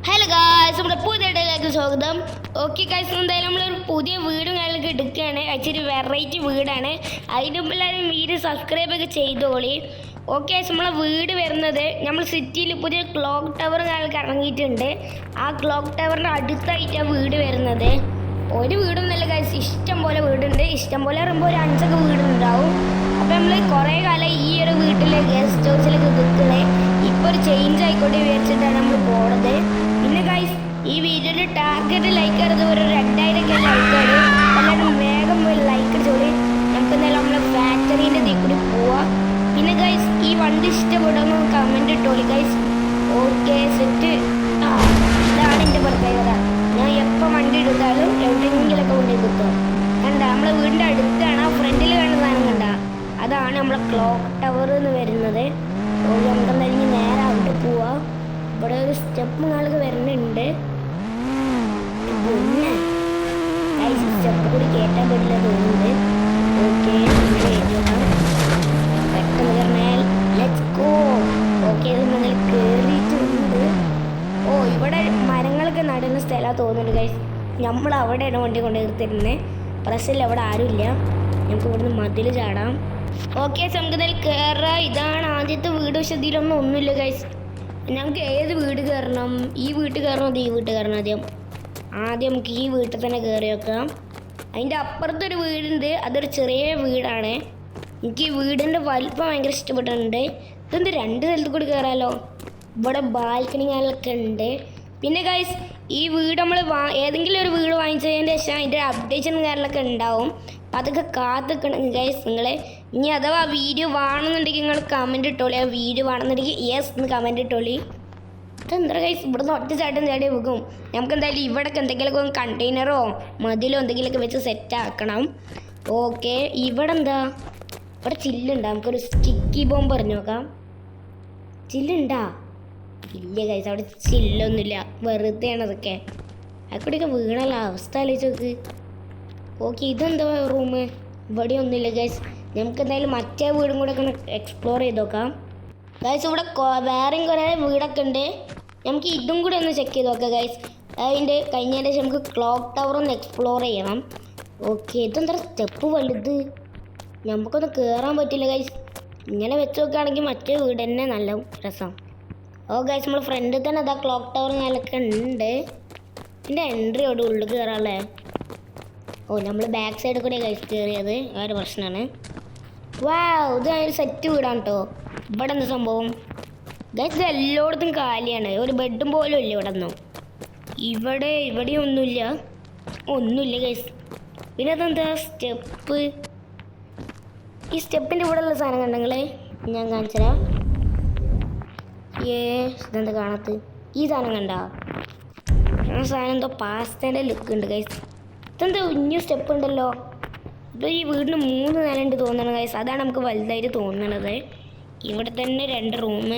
Hello guys, നമ്മുടെ പുതിയ വീഡിയോയിലേക്ക് സ്വാഗതം. ഓക്കെ ഗായ്സ്, എന്തായാലും നമ്മളൊരു പുതിയ വീടും കാര്യങ്ങളൊക്കെ എടുക്കുകയാണ്. ആക്ച്വലി വെറൈറ്റി വീടാണ്. അതിൻ്റെ മുമ്പ് എല്ലാവരും വീഡിയോ സബ്സ്ക്രൈബൊക്കെ ചെയ്തോളി. ഓക്കെ ഗായ്സ്, നമ്മളെ വീട് വരുന്നത് നമ്മൾ സിറ്റിയിൽ പുതിയ ക്ലോക്ക് ടവർ കാര്യങ്ങളൊക്കെ ഇറങ്ങിയിട്ടുണ്ട്. ആ ക്ലോക്ക് ടവറിൻ്റെ അടുത്തായിട്ടാണ് വീട് വരുന്നത്. ഒരു വീടൊന്നുമല്ല ഗായ്സ്, ഇഷ്ടം പോലെ വീടുണ്ട്. ഇഷ്ടം പോലെ പറയുമ്പോൾ ഒരു 5 വീടുണ്ടാവും. അപ്പോൾ നമ്മൾ കുറേ കാലം ഈ ഒരു വീട്ടിലെ ഗസ്റ്റ് ഹൗസിലേക്ക് നിൽക്കണേ. ഇപ്പോൾ ഒരു ചേഞ്ച് ആയിക്കോട്ടെ വിചാരിച്ചിട്ടാണ് നമ്മൾ പോണത്. പിന്നെ ഗൈസ്, ഈ വീഡിയോയുടെ ടാർഗറ്റ് ലൈക്ക് ചെയ്തത് ഒരു 2000 ലൈക്കാണ്. എല്ലാവരും വേഗം പോയി ലൈക്ക് അടിച്ചോളി. നമുക്ക് എന്തായാലും നമ്മളെ ഫാക്ടറീൻ്റെ ഇതിൽ കൂടി പോവാം. പിന്നെ ഗൈസ്, ഈ വണ്ടി ഇഷ്ടപ്പെടുമ്പോൾ കമൻറ്റ് ഇട്ടോളി ഗൈസ്. Okay set. ഇതാണ് എൻ്റെ പ്രത്യേകത. ഞാൻ എപ്പോൾ വണ്ടി എടുത്താലും എവിടെയെങ്കിലൊക്കെ കൊണ്ടുപോയി കുത്തും. കണ്ട നമ്മളെ വീടിൻ്റെ അടുത്താണ്. ആ ഫ്രണ്ടിൽ കാണുന്ന സാധനം കണ്ട, അതാണ് നമ്മളെ ക്ലോക്ക് ടവർ എന്ന് വരുന്നത്. നമുക്ക് എന്തായാലും നേരെ അവിടെ പോവാം. ഇവിടെ ഒരു സ്റ്റെപ്പ് നാളൊക്കെ വരുന്നുണ്ട്. പിന്നെ സ്റ്റെപ്പ് കൂടി കയറ്റാൻ പറ്റില്ല തോന്നുന്നുണ്ട്. ഓക്കെ, പെട്ടെന്ന് പറഞ്ഞാൽ ലെറ്റ്സ് ഗോ. ഓക്കെ, നമ്മൾ കയറിയിട്ടുണ്ട്. ഓ, ഇവിടെ മരങ്ങളൊക്കെ നടുന്ന സ്ഥലമാണ് തോന്നുന്നുണ്ട് ഗൈസ്. നമ്മൾ അവിടെയാണ് വണ്ടി കൊണ്ട് നിർത്തിരുന്നത്. പ്രശ്നമില്ല, അവിടെ ആരുമില്ല. നമുക്ക് ഇവിടുന്ന് മതിൽ ചാടാം. ഓക്കെ, നമുക്ക് ഇതിൽ കയറാം. ഇതാണ് ആദ്യത്തെ വീട്. പക്ഷെ ഇതിലൊന്നും ഒന്നുമില്ല ഗൈസ്. ഞങ്ങൾക്ക് ഏത് വീട് കയറണം? ഈ വീട്ടിൽ കയറണം അത് ഈ വീട്ടിൽ കയറണം? ആദ്യം നമുക്ക് ഈ വീട്ടിൽ തന്നെ കയറി വെക്കാം. അതിൻ്റെ അപ്പുറത്തൊരു വീടുണ്ട്. അതൊരു ചെറിയ വീടാണ്. എനിക്ക് ഈ വീടിൻ്റെ വലിപ്പം ഭയങ്കര ഇഷ്ടപ്പെട്ടിട്ടുണ്ട്. ഇതെന്ത് 2 സ്ഥലത്ത് കൂടി കയറാമല്ലോ. ഇവിടെ ബാൽക്കണി കാര്യങ്ങളൊക്കെ ഉണ്ട്. പിന്നെ ഗൈസ്, ഈ വീട് നമ്മൾ ഏതെങ്കിലും ഒരു വീട് വാങ്ങിച്ചതിൻ്റെ ശേഷം അതിൻ്റെ അപ്ഡേഷൻ കാര്യങ്ങളൊക്കെ ഉണ്ടാവും. അപ്പം അതൊക്കെ കാത്തിക്കണം ഗൈസ്. നിങ്ങൾ ഇനി അഥവാ വീഡിയോ വേണമെന്നുണ്ടെങ്കിൽ നിങ്ങൾ കമൻറ്റ് ഇട്ടോളി. ആ വീഡിയോ വേണമെന്നുണ്ടെങ്കിൽ യെസ് എന്ന് കമൻറ്റ് ഇട്ടോളി. അതെന്താ ഗൈസ്, ഇവിടുന്ന് ഒറ്റ ചാട്ടം ചാടി പോകും. നമുക്ക് എന്തായാലും ഇവിടെയൊക്കെ എന്തെങ്കിലുമൊക്കെ കണ്ടെയ്നറോ മതിലോ എന്തെങ്കിലുമൊക്കെ വെച്ച് സെറ്റ് ആക്കണം. ഓക്കെ, ഇവിടെ എന്താ? ഇവിടെ ചില്ലുണ്ടാ? നമുക്കൊരു സ്റ്റിക്കി ബോംബ് പറഞ്ഞു നോക്കാം. ചില്ലുണ്ടാ? ഇല്ല ഗൈസ്, അവിടെ ചില്ലൊന്നുമില്ല. വെറുതെയാണ് അതൊക്കെ. അക്കൂടെയൊക്കെ വീണല്ല അവസ്ഥ ആലോചിച്ച് നോക്ക്. ഓക്കെ, ഇതെന്താ റൂം? ഇവിടെ ഒന്നുമില്ല ഗൈസ്. നമുക്ക് എന്തായാലും മറ്റേ വീടും കൂടെ ഒക്കെ എക്സ്പ്ലോർ ചെയ്ത് നോക്കാം ഗൈസ്. ഇവിടെ വേറെയും കുറേ വീടൊക്കെ ഉണ്ട്. നമുക്ക് ഇതും കൂടെ ഒന്ന് ചെക്ക് ചെയ്ത് നോക്കാം ഗൈസ്. അതിൻ്റെ കഴിഞ്ഞതിന് ശേഷം നമുക്ക് ക്ലോക്ക് ടവർ ഒന്ന് എക്സ്പ്ലോർ ചെയ്യണം. ഓക്കെ, ഇതെന്താ സ്റ്റെപ്പ് വലുത്? നമുക്കൊന്നും കയറാൻ പറ്റില്ല ഗൈസ്. ഇങ്ങനെ വെച്ച് നോക്കുകയാണെങ്കിൽ മറ്റേ വീട് തന്നെ നല്ല രസം. ഓ ഗൈസ്, നമ്മൾ ഫ്രണ്ടിൽ തന്നെ അതാ ക്ലോക്ക് ടവർ നിലൊക്കെ ഉണ്ട്. ഇതിൻ്റെ എൻട്രി അവിടെ ഉള്ളിൽ കയറാമല്ലേ? ഓ, നമ്മൾ ബാക്ക് സൈഡിൽ കൂടെ ഗൈസ് കയറിയത്. ആ ഒരു പ്രശ്നമാണ്. വാവ്, ഇത് അതിന് സെറ്റ് വീടാണ് കേട്ടോ. ഇവിടെ എന്താ സംഭവം ഗൈസ്? ഇത് എല്ലായിടത്തും കാലിയാണ്. ഒരു ബെഡും പോലും ഇല്ല ഇവിടെ ഒന്നും. ഇവിടെയും ഒന്നുമില്ല ഗൈസ്. പിന്നെ അതെന്താ സ്റ്റെപ്പ്? ഈ സ്റ്റെപ്പിൻ്റെ ഇവിടെ ഉള്ള സാധനം കണ്ടെങ്കിൽ ഞാൻ കാണിച്ചുതരാം. ഇതെന്താ കാണാത്ത? ഈ സാധനം കണ്ട? ആ സാധനം എന്തോ പാസ്തേൻ്റെ ലുക്ക് ഉണ്ട് ഗൈസ്. ഇതെന്താ ഇനിയും സ്റ്റെപ്പ് ഉണ്ടല്ലോ. ഇപ്പോൾ ഈ വീടിന് 3 നിലയുണ്ട് തോന്നണം ഗൈസ്. അതാണ് നമുക്ക് വലുതായിട്ട് തോന്നണത്. ഇവിടെ തന്നെ 2 റൂം.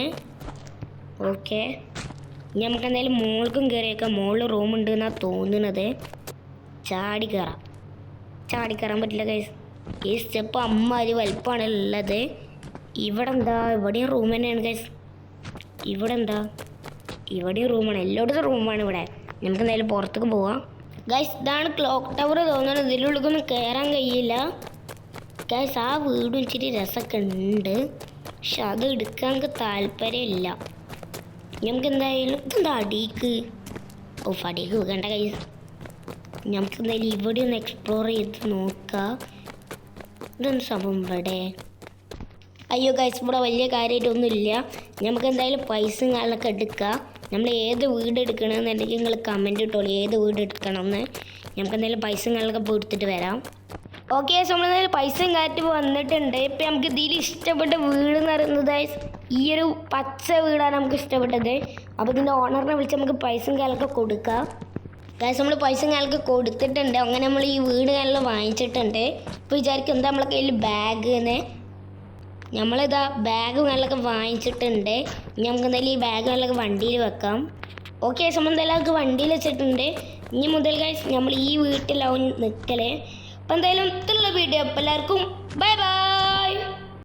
ഓക്കെ, ഇനി നമുക്ക് എന്തായാലും മോൾക്കും കയറിയേക്കാം. മുകളിൽ റൂമുണ്ട് എന്നാണ് തോന്നുന്നത്. ചാടി കയറാൻ പറ്റില്ല ഗൈസ്. ഈ സ്റ്റെപ്പ് അമ്മാതിരി വലിപ്പമാണ് ഉള്ളത്. ഇവിടെ എന്താ? ഇവിടെയും റൂം തന്നെയാണ് ഗൈസ്. ഇവിടെയും റൂമാണ്. എല്ലായിടത്തും റൂമാണ് ഇവിടെ. നമുക്ക് എന്തായാലും പുറത്തേക്ക് പോവാം ഗൈസ്. ഇതാണ് ക്ലോക്ക് ടവർ തോന്നുന്നത്. ഇതിനുള്ളിലൊന്നും കയറാൻ കഴിയില്ല ഗൈസ്. ആ വീടും ഇച്ചിരി രസമൊക്കെ ഉണ്ട്, പക്ഷെ അത് എടുക്കാൻ നമുക്ക് താല്പര്യമില്ല. നമുക്ക് എന്തായാലും ഇതെന്താ അടിക്ക്? അടിക്ക് വെക്കണ്ട ഗൈസ്. നമുക്ക് എന്തായാലും ഇവിടെ ഒന്ന് എക്സ്പ്ലോർ ചെയ്ത് നോക്കാം. ഇതൊന്നും സംഭവം ഇവിടെ? അയ്യോ ഗൈസ്, ഇവിടെ വലിയ കാര്യമായിട്ടൊന്നുമില്ല. നമുക്ക് എന്തായാലും പൈസയും കാര്യങ്ങളൊക്കെ എടുക്കാം. നമ്മൾ ഏത് വീട് എടുക്കണമെന്നുണ്ടെങ്കിൽ നിങ്ങൾ കമൻറ്റ് ഇട്ടോളൂ ഏത് വീട് എടുക്കണമെന്ന്. നമുക്ക് എന്തായാലും പൈസയും കാര്യങ്ങളൊക്കെ പോയി എടുത്തിട്ട് വരാം. ഓക്കെ, നമ്മളെന്തായാലും പൈസയും കാറ്റ് വന്നിട്ടുണ്ട്. ഇപ്പം നമുക്ക് ഇതിൽ ഇഷ്ടപ്പെട്ട വീട് എന്ന് പറയുന്നത് ഈ ഒരു പച്ച വീടാണ് നമുക്ക് ഇഷ്ടപ്പെട്ടത്. അപ്പോൾ ഇതിൻ്റെ ഓണറിനെ വിളിച്ച് നമുക്ക് പൈസയും കാര്യങ്ങളൊക്കെ കൊടുക്കാം ഗൈസ്. നമ്മൾ പൈസയും കാര്യങ്ങളൊക്കെ കൊടുത്തിട്ടുണ്ട്. അങ്ങനെ നമ്മൾ ഈ വീട് കാര്യങ്ങൾ വാങ്ങിച്ചിട്ടുണ്ട്. ഇപ്പോൾ വിചാരിക്കും എന്താ നമ്മളെ കയ്യിൽ ബാഗ് എന്ന്. നമ്മളിതാ ബാഗ് കാര്യങ്ങളൊക്കെ വാങ്ങിച്ചിട്ടുണ്ട്. ഇനി നമുക്ക് എന്തായാലും ഈ ബാഗ് കാര്യങ്ങളൊക്കെ വണ്ടിയിൽ വെക്കാം. ഓക്കെ, നമ്മൾ എന്തായാലും വണ്ടിയിൽ വെച്ചിട്ടുണ്ട്. ഇനി മുതൽ ഗൈസ് നമ്മൾ ഈ വീട്ടിലാവും നിൽക്കലേ. അപ്പോൾ എന്തായാലും ഇത്രയുള്ള വീഡിയോ. അപ്പോൾ എല്ലാവർക്കും ബൈ ബൈ.